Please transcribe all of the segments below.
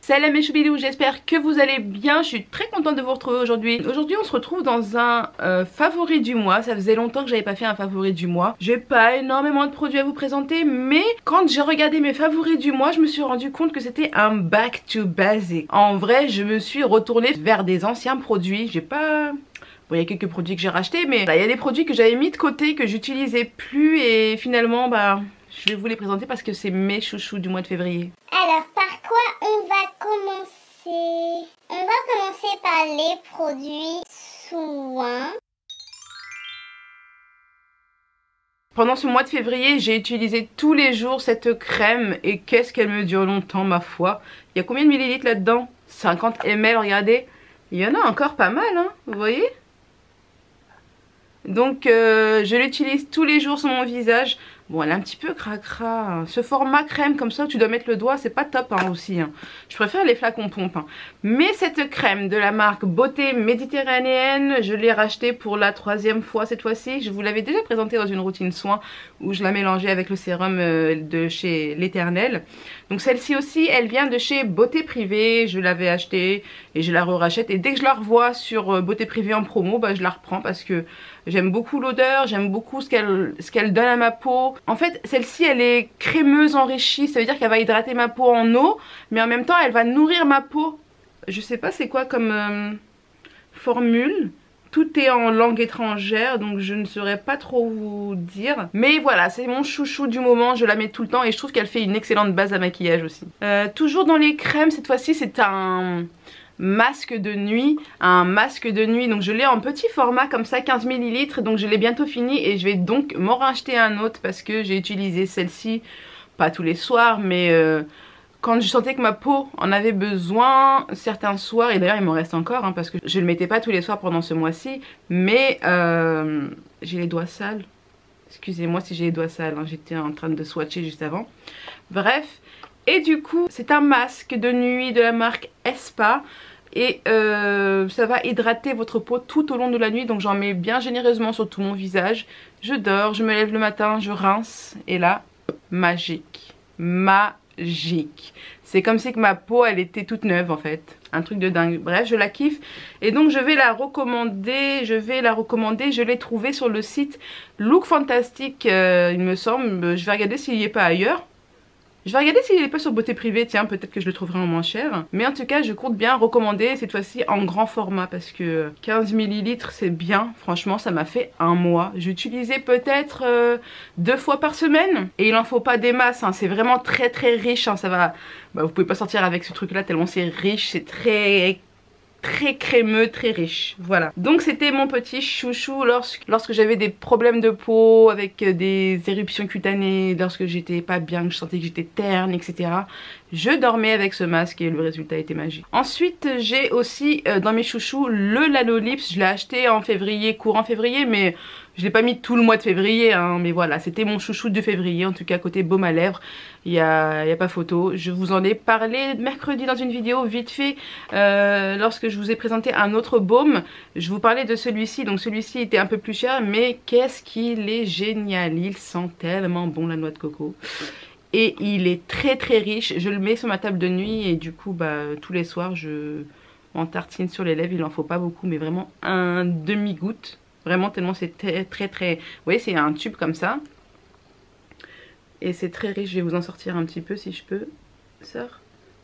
Salam mes choubidous, j'espère que vous allez bien. Je suis très contente de vous retrouver aujourd'hui. Aujourd'hui on se retrouve dans un favori du mois. Ça faisait longtemps que j'avais pas fait un favori du mois. J'ai pas énormément de produits à vous présenter, mais quand j'ai regardé mes favoris du mois, je me suis rendu compte que c'était un back to basic. En vrai, je me suis retournée vers des anciens produits. J'ai pas... Bon, il y a quelques produits que j'ai rachetés, mais il y a des produits que j'avais mis de côté, que j'utilisais plus, et finalement, je vais vous les présenter parce que c'est mes chouchous du mois de février. Alors, par quoi on va commencer? On va commencer par les produits soins. Pendant ce mois de février, j'ai utilisé tous les jours cette crème, et qu'est-ce qu'elle me dure longtemps, ma foi. Il y a combien de millilitres là-dedans? 50 ml, regardez. Il y en a encore pas mal, hein, vous voyez? Donc je l'utilise tous les jours sur mon visage. Bon, elle est un petit peu cracra. Ce format crème comme ça où tu dois mettre le doigt, c'est pas top hein, aussi. Hein. Je préfère les flacons pompe. Hein. Mais cette crème de la marque Beauté Méditerranéenne, je l'ai rachetée pour la 3e fois cette fois-ci. Je vous l'avais déjà présentée dans une routine soin où je la mélangeais avec le sérum de chez l'Éternel. Donc celle-ci aussi, elle vient de chez Beauté Privée. Je l'avais achetée et je la re-rachète. Et dès que je la revois sur Beauté Privée en promo, je la reprends parce que j'aime beaucoup l'odeur, j'aime beaucoup ce qu'elle donne à ma peau. En fait, celle-ci, elle est crémeuse enrichie, ça veut dire qu'elle va hydrater ma peau en eau, mais en même temps, elle va nourrir ma peau. Je sais pas c'est quoi comme formule. Tout est en langue étrangère, donc je ne saurais pas trop vous dire. Mais voilà, c'est mon chouchou du moment, je la mets tout le temps et je trouve qu'elle fait une excellente base à maquillage aussi. Toujours dans les crèmes, cette fois-ci, c'est un masque de nuit, donc je l'ai en petit format comme ça, 15 ml, donc je l'ai bientôt fini et je vais donc m'en racheter un autre parce que j'ai utilisé celle-ci, pas tous les soirs, mais quand je sentais que ma peau en avait besoin certains soirs, et d'ailleurs il m'en reste encore hein, parce que je ne le mettais pas tous les soirs pendant ce mois-ci, mais j'ai les doigts sales, excusez-moi si j'ai les doigts sales, hein, j'étais en train de swatcher juste avant, bref. Et du coup c'est un masque de nuit de la marque Espa. Et ça va hydrater votre peau tout au long de la nuit. Donc j'en mets bien généreusement sur tout mon visage. Je dors, je me lève le matin, je rince. Et là, magique. Magique. C'est comme si que ma peau elle était toute neuve en fait. Un truc de dingue. Bref, je la kiffe. Et donc je vais la recommander. Je l'ai trouvée sur le site Look Fantastic, il me semble. Je vais regarder s'il n'y est pas ailleurs. Je vais regarder s'il n'est pas sur Beauté Privée, tiens, peut-être que je le trouverai en moins cher. Mais en tout cas, je compte bien recommander cette fois-ci en grand format parce que 15 ml c'est bien. Franchement, ça m'a fait un mois. J'utilisais peut-être 2 fois par semaine. Et il en faut pas des masses, hein. C'est vraiment très très riche. Hein. Ça va... vous pouvez pas sortir avec ce truc-là tellement c'est riche, c'est très crémeux, très riche, voilà. Donc c'était mon petit chouchou lorsque j'avais des problèmes de peau, avec des éruptions cutanées, lorsque j'étais pas bien, que je sentais que j'étais terne, etc. Je dormais avec ce masque et le résultat était magique. Ensuite j'ai aussi dans mes chouchous le Lanolips. Je l'ai acheté en février, courant février, mais je l'ai pas mis tout le mois de février, hein, mais voilà, c'était mon chouchou de février, en tout cas côté baume à lèvres, il y a pas photo. Je vous en ai parlé mercredi dans une vidéo vite fait, lorsque je vous ai présenté un autre baume. Je vous parlais de celui-ci, donc celui-ci était un peu plus cher, mais qu'est-ce qu'il est génial, il sent tellement bon la noix de coco. Et il est très très riche, je le mets sur ma table de nuit et du coup tous les soirs je m'en tartine sur les lèvres, il en faut pas beaucoup mais vraiment un demi-goutte. Vraiment tellement c'est très... Vous voyez c'est un tube comme ça. Et c'est très riche, je vais vous en sortir un petit peu si je peux. Sœur.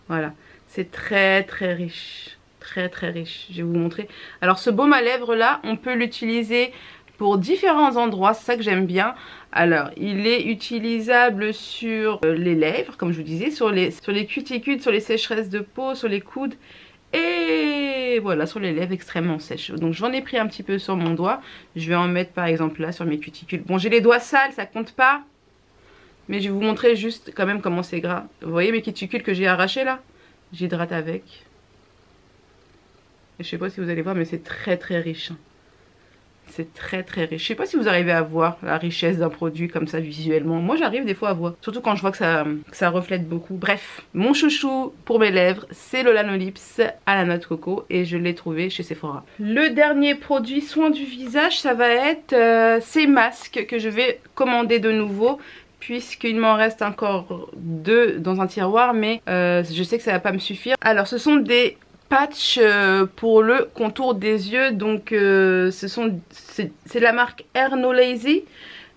Voilà. C'est très très riche. Très très riche. Je vais vous montrer. Alors ce baume à lèvres là, on peut l'utiliser pour différents endroits, c'est ça que j'aime bien. Alors il est utilisable sur les lèvres, comme je vous disais, sur les cuticules, sur les sécheresses de peau, sur les coudes. Et voilà, sur les lèvres extrêmement sèches. Donc j'en ai pris un petit peu sur mon doigt. Je vais en mettre par exemple là sur mes cuticules. Bon, j'ai les doigts sales, ça compte pas. Mais je vais vous montrer juste quand même comment c'est gras. Vous voyez mes cuticules que j'ai arrachées là? J'hydrate avec. Et je sais pas si vous allez voir, mais c'est très très riche. C'est très très riche. Je sais pas si vous arrivez à voir la richesse d'un produit comme ça visuellement. Moi j'arrive des fois à voir. Surtout quand je vois que ça reflète beaucoup. Bref, mon chouchou pour mes lèvres, c'est le Lanolips à la noix de coco. Et je l'ai trouvé chez Sephora. Le dernier produit soin du visage, ça va être ces masques que je vais commander de nouveau. puisqu'il m'en reste encore 2 dans un tiroir, mais je sais que ça va pas me suffire. Alors ce sont des patchs pour le contour des yeux, donc c'est la marque Hair No Lazy.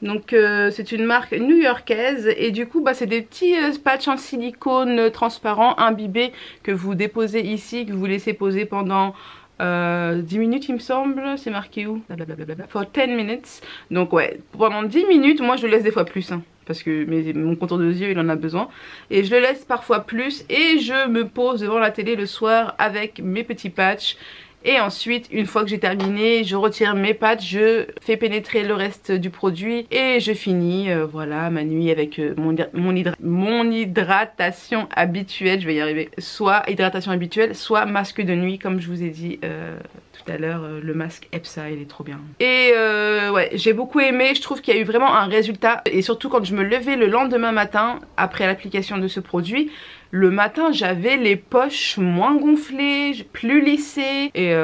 Donc c'est une marque new-yorkaise et du coup bah, c'est des petits patchs en silicone transparent imbibé que vous déposez ici, que vous laissez poser pendant 10 minutes il me semble, c'est marqué où? Blablabla. For 10 minutes. Donc ouais, pendant 10 minutes, moi je le laisse des fois plus hein, parce que mon contour de yeux il en a besoin. Et je le laisse parfois plus et je me pose devant la télé le soir avec mes petits patchs. Et ensuite, une fois que j'ai terminé, je retire mes patchs, je fais pénétrer le reste du produit et je finis voilà ma nuit avec mon hydratation habituelle, je vais y arriver. Soit hydratation habituelle, soit masque de nuit comme je vous ai dit tout à l'heure, le masque EPSA, il est trop bien. Et ouais, j'ai beaucoup aimé, je trouve qu'il y a eu vraiment un résultat et surtout quand je me levais le lendemain matin après l'application de ce produit. Le matin j'avais les poches moins gonflées, plus lissées et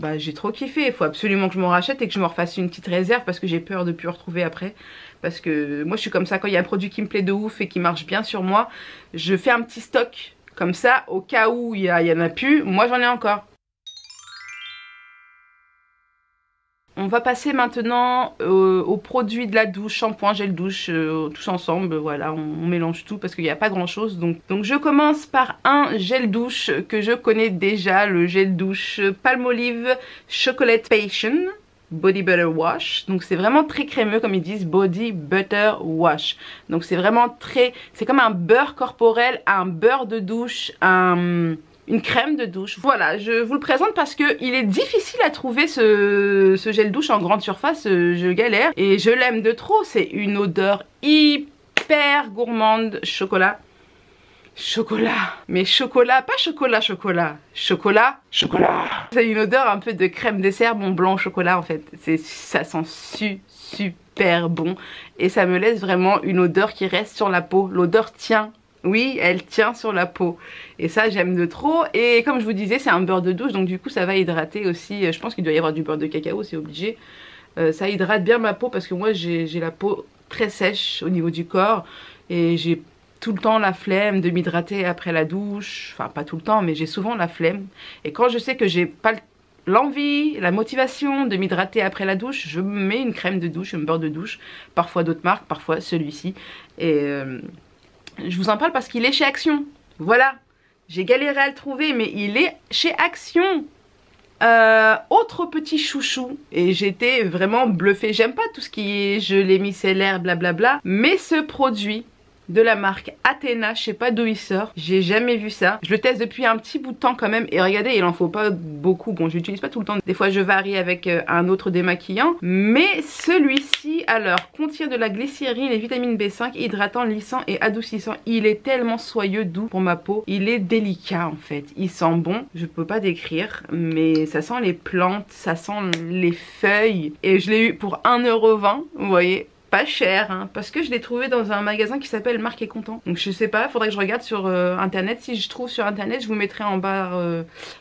bah, j'ai trop kiffé. Il faut absolument que je m'en rachète et que je me refasse une petite réserve parce que j'ai peur de plus en retrouver après. Parce que moi je suis comme ça, quand il y a un produit qui me plaît de ouf et qui marche bien sur moi, je fais un petit stock comme ça au cas où il y en a plus, moi j'en ai encore. On va passer maintenant aux produits de la douche, shampoing, gel douche, tous ensemble, voilà, on mélange tout parce qu'il n'y a pas grand chose. Donc je commence par un gel douche que je connais déjà, le gel douche Palmolive Chocolate Passion Body Butter Wash. Donc c'est vraiment très crémeux comme ils disent, Body Butter Wash. Donc c'est vraiment très, c'est comme un beurre corporel, un beurre de douche, une crème de douche. Voilà, je vous le présente parce que il est difficile à trouver ce gel douche en grande surface, je galère et je l'aime de trop. C'est une odeur hyper gourmande, chocolat. Chocolat, mais chocolat, pas chocolat, chocolat, chocolat, chocolat. C'est une odeur un peu de crème dessert, bon blanc au chocolat en fait. Ça sent super bon et ça me laisse vraiment une odeur qui reste sur la peau. L'odeur tient. Oui, elle tient sur la peau. Et ça, j'aime de trop. Et comme je vous disais, c'est un beurre de douche. Donc du coup, ça va hydrater aussi. Je pense qu'il doit y avoir du beurre de cacao, c'est obligé. Ça hydrate bien ma peau parce que moi, j'ai la peau très sèche au niveau du corps. Et j'ai tout le temps la flemme de m'hydrater après la douche. Enfin, pas tout le temps, mais j'ai souvent la flemme. Et quand je sais que j'ai pas l'envie, la motivation de m'hydrater après la douche, je me mets une crème de douche, un beurre de douche. Parfois d'autres marques, parfois celui-ci. Et... je vous en parle parce qu'il est chez Action. Voilà, j'ai galéré à le trouver, mais il est chez Action. Autre petit chouchou. Et j'étais vraiment bluffée. J'aime pas tout ce qui est gelée micellaire, blablabla. Mais ce produit de la marque Athéna, je sais pas d'où il sort, j'ai jamais vu ça. Je le teste depuis un petit bout de temps quand même et regardez, il en faut pas beaucoup. Bon, je l'utilise pas tout le temps, des fois je varie avec un autre démaquillant, mais celui-ci alors contient de la glycérine et vitamine B5, hydratant, lissant et adoucissant. Il est tellement soyeux, doux pour ma peau, il est délicat en fait, il sent bon, je peux pas décrire, mais ça sent les plantes, ça sent les feuilles et je l'ai eu pour 1,20 €, vous voyez. Pas cher hein, parce que je l'ai trouvé dans un magasin qui s'appelle Marc et Content. Donc je sais pas, faudrait que je regarde sur internet. Si je trouve sur internet, je vous mettrai en barre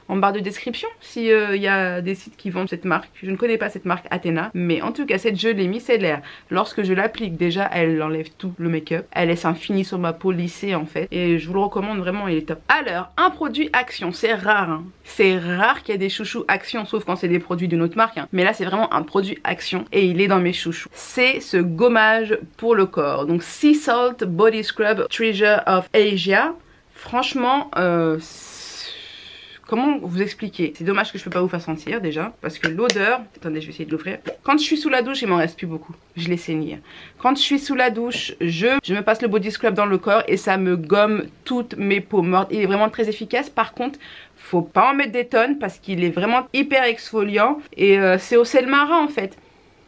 de description si y a des sites qui vendent cette marque. Je ne connais pas cette marque Athéna, mais en tout cas cette gelée micellaire, lorsque je l'applique déjà, elle enlève tout le make-up, elle laisse un fini sur ma peau lissée en fait, et je vous le recommande vraiment, il est top. Alors un produit Action, c'est rare hein. C'est rare qu'il y ait des chouchous Action, sauf quand c'est des produits d'une autre marque hein. Mais là c'est vraiment un produit Action et il est dans mes chouchous. C'est ce gommage pour le corps, donc Sea Salt Body Scrub Treasure of Asia. Franchement comment vous expliquer? C'est dommage que je peux pas vous faire sentir déjà, parce que l'odeur, attendez je vais essayer de l'ouvrir. Quand je suis sous la douche il m'en reste plus beaucoup, je l'ai saigné. Quand je suis sous la douche, je me passe le body scrub dans le corps et ça me gomme toutes mes peaux mortes. Il est vraiment très efficace, par contre faut pas en mettre des tonnes parce qu'il est vraiment hyper exfoliant et c'est au sel marin en fait.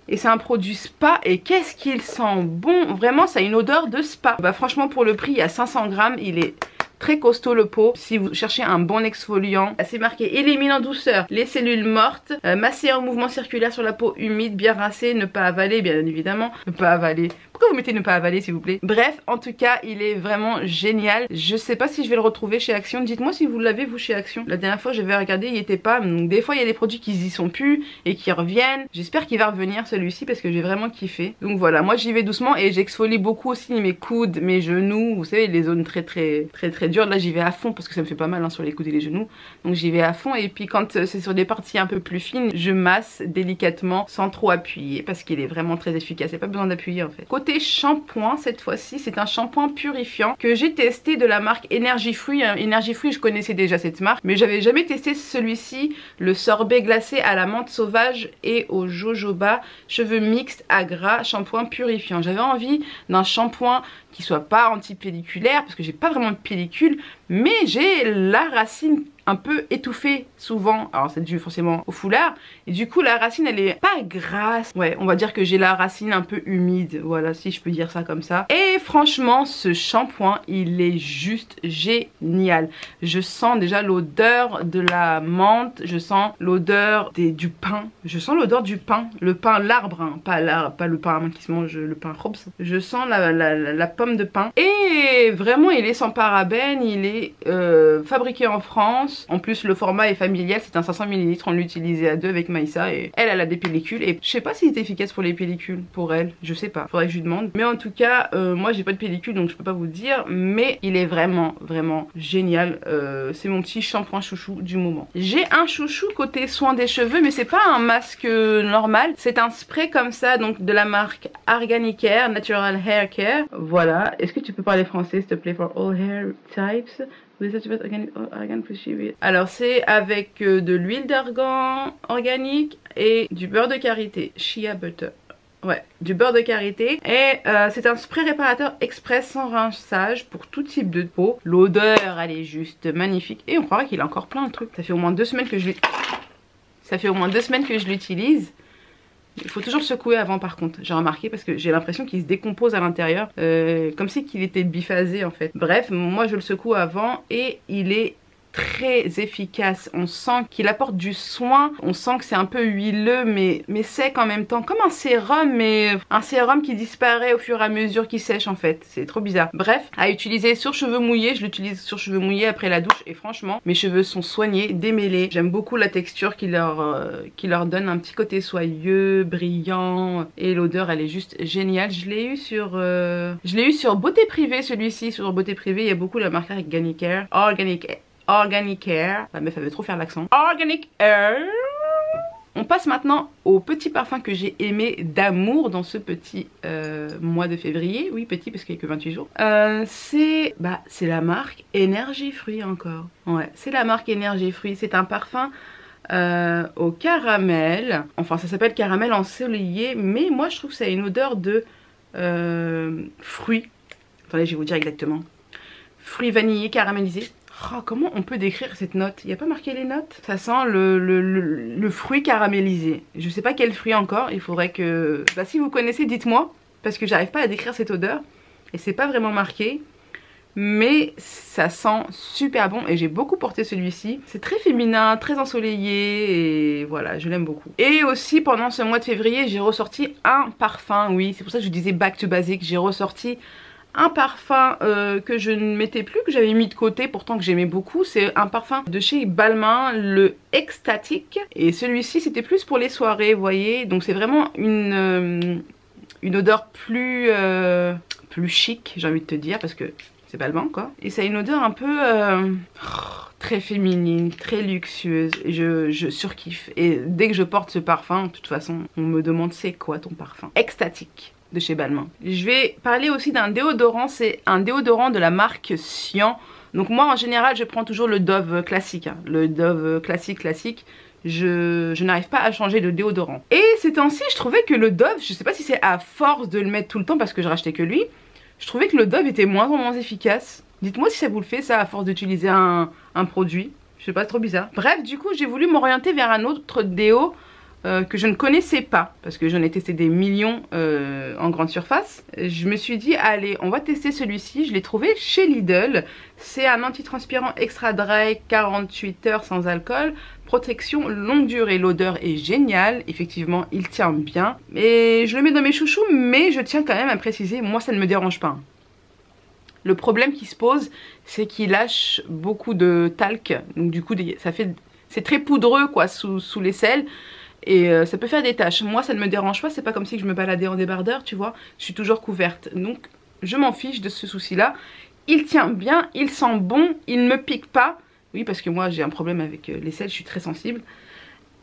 Et c'est un produit spa et qu'est-ce qu'il sent bon, vraiment ça a une odeur de spa. Bah franchement pour le prix il y a 500 grammes, il est très costaud le pot. Si vous cherchez un bon exfoliant, c'est marqué élimine en douceur les cellules mortes, masser en mouvement circulaire sur la peau humide, bien rincée, ne pas avaler bien évidemment, ne pas avaler Pourquoi vous mettez ne pas avaler s'il vous plaît? Bref, en tout cas, il est vraiment génial. Je sais pas si je vais le retrouver chez Action. Dites-moi si vous l'avez vous chez Action. La dernière fois j'avais regardé, il était pas. Donc des fois il y a des produits qui y sont plus et qui reviennent. J'espère qu'il va revenir celui-ci parce que j'ai vraiment kiffé. Donc voilà, moi j'y vais doucement et j'exfolie beaucoup aussi mes coudes, mes genoux. Vous savez, les zones très dures. Là j'y vais à fond parce que ça me fait pas mal hein, sur les coudes et les genoux. Donc j'y vais à fond et puis quand c'est sur des parties un peu plus fines, je masse délicatement sans trop appuyer parce qu'il est vraiment très efficace. Il n'y a pas besoin d'appuyer en fait. Côté shampoing, cette fois-ci, c'est un shampoing purifiant que j'ai testé de la marque Energy Free. Energy Free, je connaissais déjà cette marque, mais j'avais jamais testé celui-ci, le sorbet glacé à la menthe sauvage et au jojoba, cheveux mixtes à gras, shampoing purifiant. J'avais envie d'un shampoing qui soit pas anti-pelliculaire parce que j'ai pas vraiment de pellicule, mais j'ai la racine un peu étouffée souvent, alors c'est dû forcément au foulard, et du coup la racine elle est pas grasse, ouais on va dire que j'ai la racine un peu humide, voilà si je peux dire ça comme ça. Et franchement ce shampoing il est juste génial. Je sens déjà l'odeur de la menthe, je sens l'odeur du pain, je sens l'odeur du pain, le pain l'arbre, hein, pas le pain qui se mange, le pain Hobbs. Je sens la pomme de pain et vraiment il est sans parabènes, il est fabriqué en France. En plus le format est familial, c'est un 500 ml, on l'utilisait à deux avec Maïssa et elle a des pellicules et je sais pas s'il est efficace pour les pellicules, pour elle, je sais pas, faudrait que je lui demande. Mais en tout cas moi j'ai pas de pellicule donc je peux pas vous dire, mais il est vraiment génial, c'est mon petit shampoing chouchou du moment. J'ai un chouchou côté soin des cheveux mais c'est pas un masque normal, c'est un spray comme ça donc de la marque Organicare, Natural Hair Care. Voilà, est-ce que tu peux parler français s'il te plaît? For all hair types. Alors c'est avec de l'huile d'argan organique et du beurre de karité, shea butter. Ouais, du beurre de karité. Et c'est un spray réparateur express sans rinçage pour tout type de peau. L'odeur elle est juste magnifique. Et on croirait qu'il a encore plein de trucs. Ça fait au moins 2 semaines que je l'utilise. Il faut toujours secouer avant par contre, j'ai remarqué parce que j'ai l'impression qu'il se décompose à l'intérieur, comme si qu'il était biphasé en fait. Bref, moi je le secoue avant et il est très efficace. On sent qu'il apporte du soin, on sent que c'est un peu huileux mais sec en même temps, comme un sérum, mais un sérum qui disparaît au fur et à mesure qu'il sèche en fait, c'est trop bizarre. Bref, à utiliser sur cheveux mouillés, je l'utilise sur cheveux mouillés après la douche et franchement mes cheveux sont soignés, démêlés. J'aime beaucoup la texture qui leur donne un petit côté soyeux, brillant et l'odeur elle est juste géniale. Je l'ai eu sur Beauté Privée celui-ci, sur Beauté Privée il y a beaucoup la marque Organicare. La meuf elle veut trop faire l'accent. Organicare. On passe maintenant au petit parfum que j'ai aimé d'amour dans ce petit mois de février. Oui petit parce qu'il n'y a que 28 jours. C'est la marque Energy Free encore. Ouais, c'est la marque Energy Free. C'est un parfum au caramel. Enfin ça s'appelle caramel ensoleillé. Mais moi je trouve que ça a une odeur de fruits. Attendez je vais vous dire exactement. Fruits vanillés caramélisés. Oh, comment on peut décrire cette note? Il n'y a pas marqué les notes? Ça sent le fruit caramélisé. Je sais pas quel fruit encore. Il faudrait que... si vous connaissez, dites-moi. Parce que j'arrive pas à décrire cette odeur. Et c'est pas vraiment marqué. Mais ça sent super bon. Et j'ai beaucoup porté celui-ci. C'est très féminin, très ensoleillé. Et voilà, je l'aime beaucoup. Et aussi, pendant ce mois de février, j'ai ressorti un parfum. Oui, c'est pour ça que je disais back to basic. J'ai ressorti un parfum que je ne mettais plus, que j'avais mis de côté pourtant que j'aimais beaucoup. C'est un parfum de chez Balmain, le Ecstatic. Et celui-ci c'était plus pour les soirées, vous voyez. Donc c'est vraiment une odeur plus chic, j'ai envie de te dire, parce que c'est Balmain quoi. Et ça a une odeur un peu très féminine, très luxueuse. Et je surkiffe. Et dès que je porte ce parfum, de toute façon, on me demande c'est quoi ton parfum. Ecstatic de chez Balmain. Je vais parler aussi d'un déodorant, c'est un déodorant de la marque Sian. Donc moi en général je prends toujours le Dove classique, hein. Le Dove classique. Je n'arrive pas à changer de déodorant. Et ces temps-ci je trouvais que le Dove, je sais pas si c'est à force de le mettre tout le temps parce que je rachetais que lui, je trouvais que le Dove était moins efficace. Dites-moi si ça vous le fait ça à force d'utiliser un produit. Je sais pas, c'est trop bizarre. Bref, du coup j'ai voulu m'orienter vers un autre déo que je ne connaissais pas, parce que j'en ai testé des millions en grande surface. Je me suis dit, allez, on va tester celui-ci. Je l'ai trouvé chez Lidl. C'est un antitranspirant extra dry, 48 heures sans alcool, protection longue durée. L'odeur est géniale, effectivement, il tient bien. Et je le mets dans mes chouchous, mais je tiens quand même à préciser, moi ça ne me dérange pas. Le problème qui se pose, c'est qu'il lâche beaucoup de talc, donc du coup, c'est très poudreux quoi, sous l'aisselle. Et ça peut faire des taches. Moi ça ne me dérange pas, c'est pas comme si je me baladais en débardeur, tu vois. Je suis toujours couverte, donc je m'en fiche de ce souci là. Il tient bien, il sent bon, il ne me pique pas. Oui, parce que moi j'ai un problème avec l'aisselle, je suis très sensible.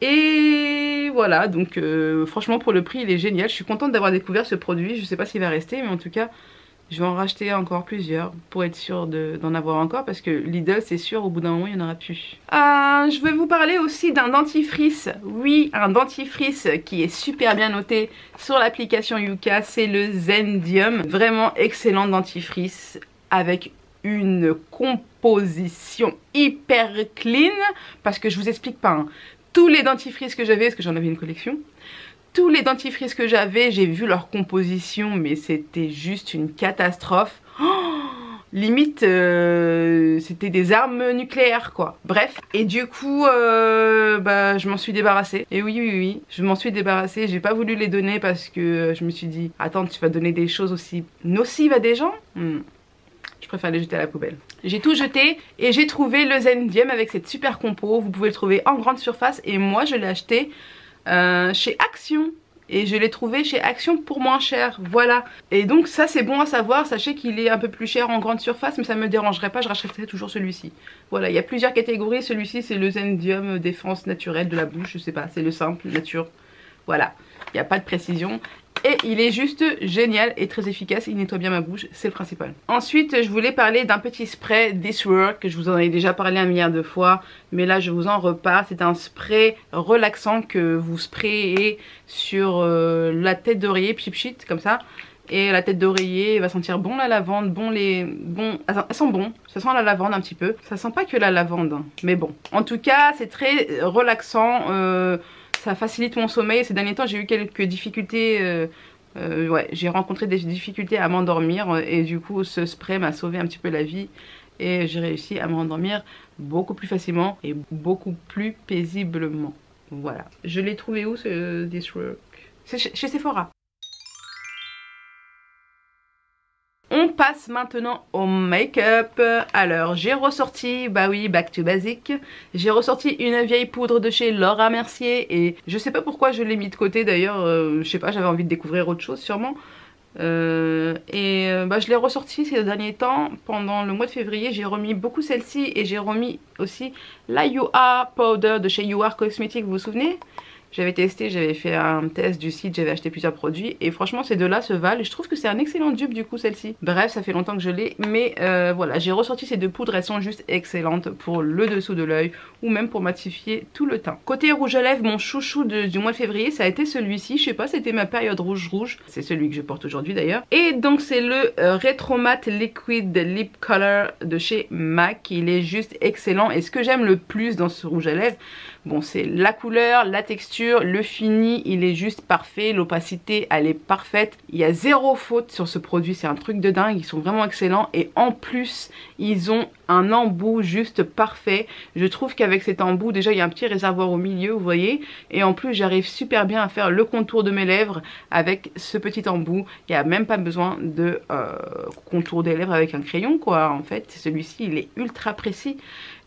Et voilà, donc franchement pour le prix il est génial. Je suis contente d'avoir découvert ce produit. Je sais pas s'il va rester, mais en tout cas je vais en racheter encore plusieurs pour être sûre d'en avoir encore, parce que Lidl c'est sûr au bout d'un moment il n'y en aura plus. Je vais vous parler aussi d'un dentifrice. Oui, un dentifrice qui est super bien noté sur l'application Yuka, c'est le Zendium. Vraiment excellent dentifrice avec une composition hyper clean, parce que je vous explique pas, hein. Tous les dentifrices que j'avais, parce que j'en avais une collection, tous les dentifrices que j'avais, j'ai vu leur composition, mais c'était juste une catastrophe. Limite, c'était des armes nucléaires quoi. Bref, et du coup, je m'en suis débarrassée. Et oui, je m'en suis débarrassée. J'ai pas voulu les donner parce que je me suis dit, attends, tu vas donner des choses aussi nocives à des gens? Je préfère les jeter à la poubelle. J'ai tout jeté et j'ai trouvé le Zendium avec cette super compo. Vous pouvez le trouver en grande surface et moi je l'ai acheté chez Action, et je l'ai trouvé chez Action pour moins cher, voilà. Et donc ça c'est bon à savoir. Sachez qu'il est un peu plus cher en grande surface, mais ça me dérangerait pas, je rachèterai toujours celui-ci. Voilà, il y a plusieurs catégories. Celui-ci c'est le Zendium défense naturelle de la bouche, je sais pas, c'est le simple, nature. Voilà, il n'y a pas de précision. Et il est juste génial et très efficace, il nettoie bien ma bouche, c'est le principal. Ensuite, je voulais parler d'un petit spray This Work, je vous en ai déjà parlé un milliard de fois, mais là je vous en reparle. C'est un spray relaxant que vous sprayez sur la tête d'oreiller, pchit comme ça. Et la tête d'oreiller va sentir bon la lavande, elle sent bon, ça sent la lavande un petit peu. Ça sent pas que la lavande, hein. Mais bon. En tout cas, c'est très relaxant. Ça facilite mon sommeil. Ces derniers temps j'ai eu quelques difficultés, ouais, j'ai rencontré des difficultés à m'endormir, et du coup ce spray m'a sauvé un petit peu la vie et j'ai réussi à m'endormir beaucoup plus facilement et beaucoup plus paisiblement. Voilà. Je l'ai trouvé où ce This Work? C'est chez Sephora. On passe maintenant au make-up. Alors j'ai ressorti, bah oui, back to basic. J'ai ressorti une vieille poudre de chez Laura Mercier, et je sais pas pourquoi je l'ai mis de côté d'ailleurs, je sais pas, j'avais envie de découvrir autre chose sûrement. Je l'ai ressorti ces derniers temps. Pendant le mois de février j'ai remis beaucoup celle-ci, et j'ai remis aussi la You Are Powder de chez You Are Cosmetics, vous vous souvenez? J'avais testé, j'avais fait un test du site, j'avais acheté plusieurs produits, et franchement ces deux-là se valent, et je trouve que c'est un excellent dupe du coup celle-ci. Bref, ça fait longtemps que je l'ai, mais voilà, j'ai ressorti ces deux poudres, elles sont juste excellentes pour le dessous de l'œil, ou même pour matifier tout le teint. Côté rouge à lèvres, mon chouchou du mois de février, ça a été celui-ci, je sais pas, c'était ma période rouge, c'est celui que je porte aujourd'hui d'ailleurs. Et donc c'est le Retro Matte Liquid Lip Color de chez MAC, il est juste excellent, et ce que j'aime le plus dans ce rouge à lèvres, bon, c'est la couleur, la texture, le fini, il est juste parfait, l'opacité elle est parfaite, il y a zéro faute sur ce produit, c'est un truc de dingue, ils sont vraiment excellents, et en plus ils ont un embout juste parfait. Je trouve qu'avec cet embout, déjà il y a un petit réservoir au milieu, vous voyez, et en plus j'arrive super bien à faire le contour de mes lèvres avec ce petit embout. Il n'y a même pas besoin de contour des lèvres avec un crayon quoi, en fait celui-ci il est ultra précis.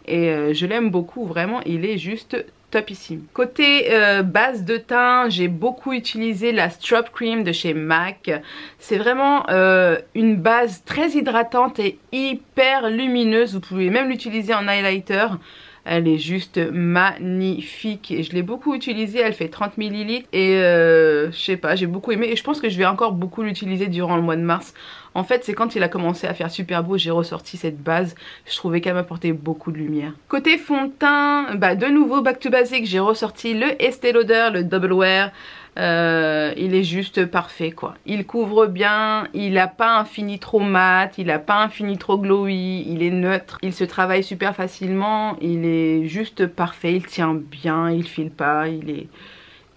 Et je l'aime beaucoup, vraiment, il est juste topissime. Côté base de teint, j'ai beaucoup utilisé la Strobe Cream de chez MAC. C'est vraiment une base très hydratante et hyper lumineuse. Vous pouvez même l'utiliser en highlighter. Elle est juste magnifique et je l'ai beaucoup utilisée, elle fait 30 ml et je sais pas, j'ai beaucoup aimé et je pense que je vais encore beaucoup l'utiliser durant le mois de mars. En fait c'est quand il a commencé à faire super beau, j'ai ressorti cette base, je trouvais qu'elle m'apportait beaucoup de lumière. Côté fond de teint, de nouveau back to basic, j'ai ressorti le Estée Lauder, le Double Wear. Il est juste parfait quoi. Il couvre bien, il a pas un fini trop mat, il a pas un fini trop glowy, il est neutre, il se travaille super facilement, il est juste parfait, il tient bien, il file pas, il est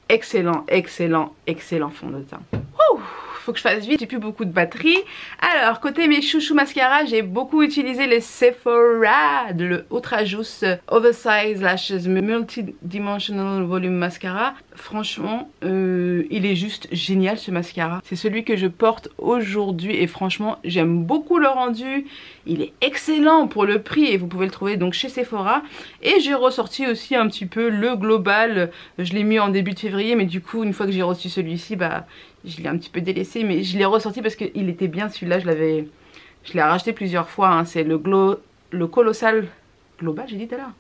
excellent, excellent, excellent fond de teint. Ouh, faut que je fasse vite, j'ai plus beaucoup de batterie. Alors côté mes chouchous mascara, j'ai beaucoup utilisé les Sephora, le Ultra Juice Oversize Lashes Multidimensional Volume Mascara. Franchement, il est juste génial ce mascara. C'est celui que je porte aujourd'hui et franchement, j'aime beaucoup le rendu. Il est excellent pour le prix et vous pouvez le trouver donc chez Sephora. Et j'ai ressorti aussi un petit peu le Global. Je l'ai mis en début de février, mais du coup, une fois que j'ai reçu celui-ci, bah, je l'ai un petit peu délaissé. Mais je l'ai ressorti parce qu'il était bien celui-là. Je l'ai racheté plusieurs fois. Hein. C'est le Colossal Global, j'ai dit tout à l'heure.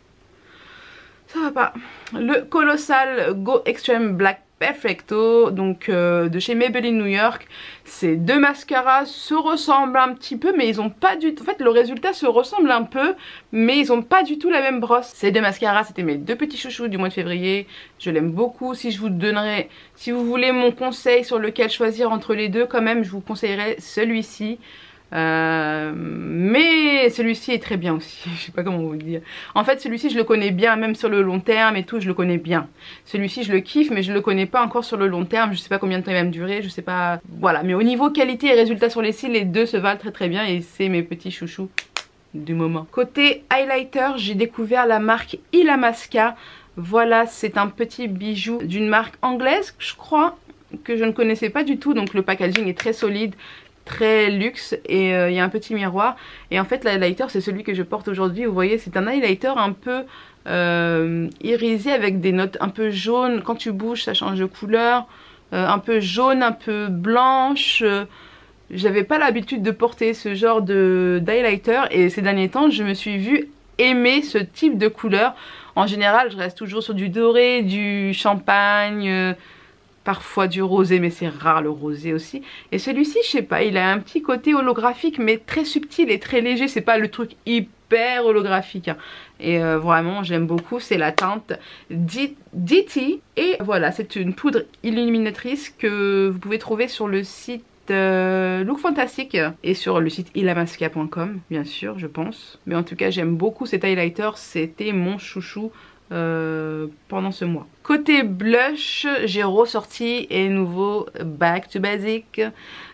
Ça va pas. Le Colossal Go Extreme Black Perfecto, donc de chez Maybelline New York. Ces deux mascaras se ressemblent un petit peu, mais ils ont pas du tout... En fait, le résultat se ressemble un peu, mais ils ont pas du tout la même brosse. Ces deux mascaras, c'était mes deux petits chouchous du mois de février. Je l'aime beaucoup. Si je vous donnerais... Si vous voulez mon conseil sur lequel choisir entre les deux, quand même, je vous conseillerais celui-ci. Mais celui-ci est très bien aussi. Je sais pas comment vous le dire. En fait celui-ci je le connais bien, même sur le long terme et tout, je le connais bien. Celui-ci je le kiffe, mais je le connais pas encore sur le long terme. Je sais pas combien de temps il va me durer, je sais pas. Voilà, mais au niveau qualité et résultat sur les cils, les deux se valent très très bien et c'est mes petits chouchous du moment. Côté highlighter, j'ai découvert la marque Illamasqua. Voilà, c'est un petit bijou d'une marque anglaise, je crois, que je ne connaissais pas du tout. Donc le packaging est très solide, très luxe et il y a un petit miroir. Et en fait l'highlighter c'est celui que je porte aujourd'hui. Vous voyez, c'est un highlighter un peu irisé avec des notes un peu jaunes. Quand tu bouges ça change de couleur, un peu jaune, un peu blanche. J'avais pas l'habitude de porter ce genre d'highlighter et ces derniers temps je me suis vue aimer ce type de couleur. En général je reste toujours sur du doré, du champagne, parfois du rosé, mais c'est rare le rosé aussi. Et celui-ci, je sais pas, il a un petit côté holographique, mais très subtil et très léger. C'est pas le truc hyper holographique. Hein. Et vraiment, j'aime beaucoup. C'est la teinte DT. Et voilà, c'est une poudre illuminatrice que vous pouvez trouver sur le site Look Fantastic et sur le site illamasqua.com, bien sûr, je pense. Mais en tout cas, j'aime beaucoup cet highlighter. C'était mon chouchou pendant ce mois. Côté blush, j'ai ressorti et nouveau Back to Basic.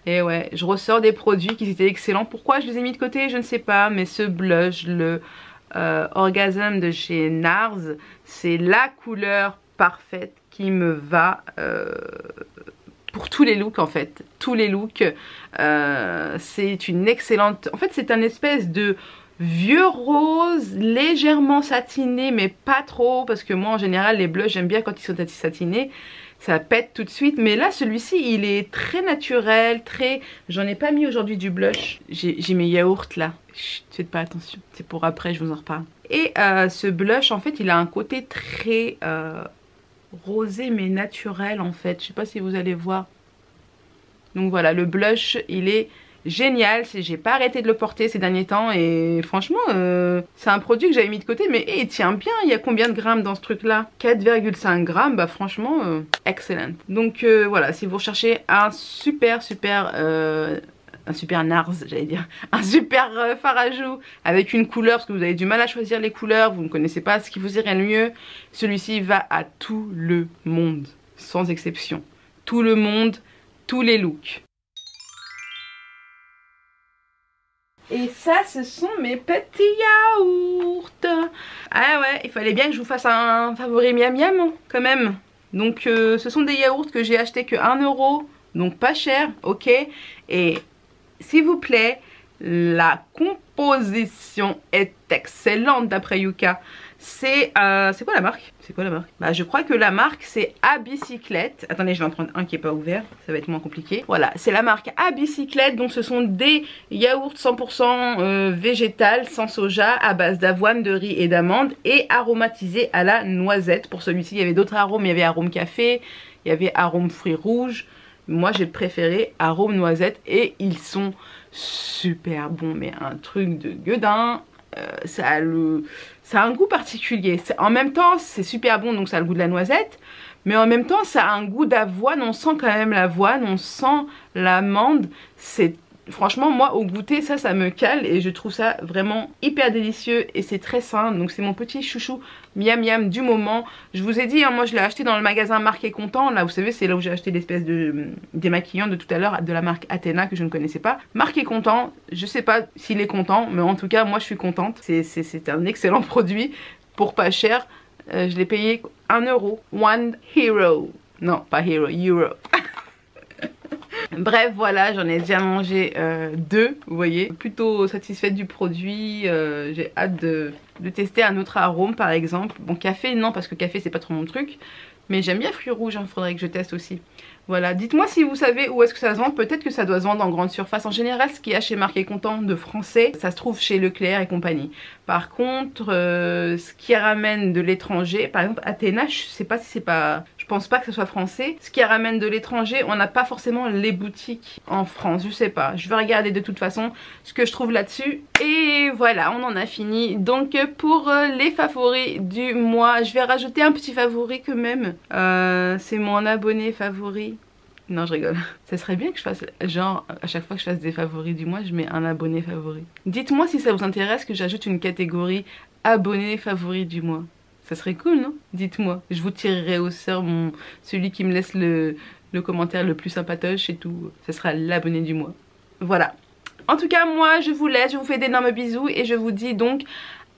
Et ouais, je ressors des produits qui étaient excellents. Pourquoi je les ai mis de côté, je ne sais pas. Mais ce blush, le Orgasm de chez NARS, c'est la couleur parfaite qui me va pour tous les looks en fait. Tous les looks. C'est une excellente... En fait, c'est un espèce de vieux rose, légèrement satiné, mais pas trop, parce que moi en général les blushs j'aime bien quand ils sont satinés, ça pète tout de suite. Mais là celui-ci il est très naturel, très... J'en ai pas mis aujourd'hui du blush, j'ai mes yaourts là, chut, faites pas attention, c'est pour après, je vous en reparle. Et ce blush en fait il a un côté très rosé mais naturel en fait, je sais pas si vous allez voir. Donc voilà, le blush il est génial, j'ai pas arrêté de le porter ces derniers temps et franchement c'est un produit que j'avais mis de côté, mais il tient bien. Il y a combien de grammes dans ce truc là? 4,5 grammes, bah franchement excellent. Donc voilà, si vous recherchez un super NARS, j'allais dire, un super fard à joues avec une couleur, parce que vous avez du mal à choisir les couleurs, vous ne connaissez pas ce qui vous irait le mieux, celui-ci va à tout le monde, sans exception. Tout le monde, tous les looks. Et ça, ce sont mes petits yaourts. Ah ouais, il fallait bien que je vous fasse un favori miam miam quand même. Donc ce sont des yaourts que j'ai achetés que 1 €, donc pas cher, ok. Et s'il vous plaît, la composition est excellente d'après Yuka. C'est quoi la marque? C'est quoi la marque? Bah je crois que la marque c'est A Bicyclette. Attendez, je vais en prendre un qui est pas ouvert, ça va être moins compliqué. Voilà, c'est la marque A Bicyclette. Donc ce sont des yaourts 100% végétal, sans soja, à base d'avoine, de riz et d'amandes, et aromatisés à la noisette. Pour celui-ci il y avait d'autres arômes, il y avait arôme café, il y avait arôme fruits rouges. Moi j'ai préféré arôme noisette et ils sont super bons, mais un truc de gueudin. Ça a un goût particulier. En même temps c'est super bon, donc ça a le goût de la noisette, mais en même temps ça a un goût d'avoine. On sent quand même l'avoine, on sent l'amande. C'est franchement moi au goûter ça me cale et je trouve ça vraiment hyper délicieux et c'est très sain. Donc c'est mon petit chouchou miam miam du moment. Je vous ai dit hein, moi je l'ai acheté dans le magasin Marc et Content. Là vous savez c'est là où j'ai acheté l'espèce de démaquillant de tout à l'heure de la marque Athéna que je ne connaissais pas. Marc et Content, je sais pas s'il est content mais en tout cas moi je suis contente. C'est un excellent produit pour pas cher. Je l'ai payé 1 euro. 1 euro. Non pas euro, euro. Bref voilà, j'en ai déjà mangé 2, vous voyez, plutôt satisfaite du produit. J'ai hâte de tester un autre arôme par exemple. Bon café non parce que café c'est pas trop mon truc, mais j'aime bien fruits rouges, hein, faudrait que je teste aussi. Voilà, dites-moi si vous savez où est-ce que ça se vend, peut-être que ça doit se vendre en grande surface. En général ce qu'il y a chez Marc et Content de français, ça se trouve chez Leclerc et compagnie. Par contre, ce qui ramène de l'étranger, par exemple Athéna, je sais pas si c'est pas... Je pense pas que ce soit français. Ce qui ramène de l'étranger, on n'a pas forcément les boutiques en France, je sais pas. Je vais regarder de toute façon ce que je trouve là-dessus. Et voilà, on en a fini. Donc pour les favoris du mois, je vais rajouter un petit favori quand même. C'est mon abonné favori. Non je rigole. Ça serait bien que je fasse genre à chaque fois que je fasse des favoris du mois je mets un abonné favori. Dites-moi si ça vous intéresse que j'ajoute une catégorie abonné favori du mois. Ça serait cool non? Dites-moi. Je vous tirerai au sort celui qui me laisse le commentaire le plus sympatoche et tout. Ce sera l'abonné du mois. Voilà. En tout cas moi je vous laisse. Je vous fais d'énormes bisous et je vous dis donc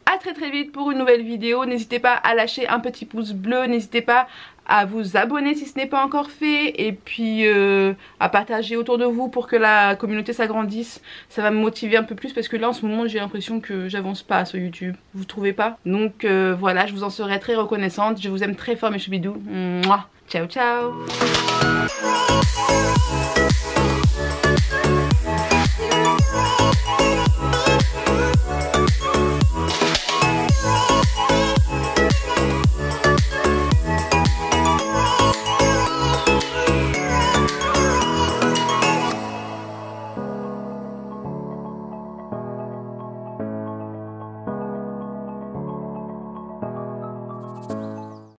à très vite pour une nouvelle vidéo. N'hésitez pas à lâcher un petit pouce bleu. N'hésitez pas à vous abonner si ce n'est pas encore fait. Et puis à partager autour de vous pour que la communauté s'agrandisse. Ça va me motiver un peu plus parce que là en ce moment j'ai l'impression que j'avance pas sur YouTube. Vous trouvez pas? Donc voilà, je vous en serai très reconnaissante. Je vous aime très fort mes choubidous. Mouah. Ciao ciao.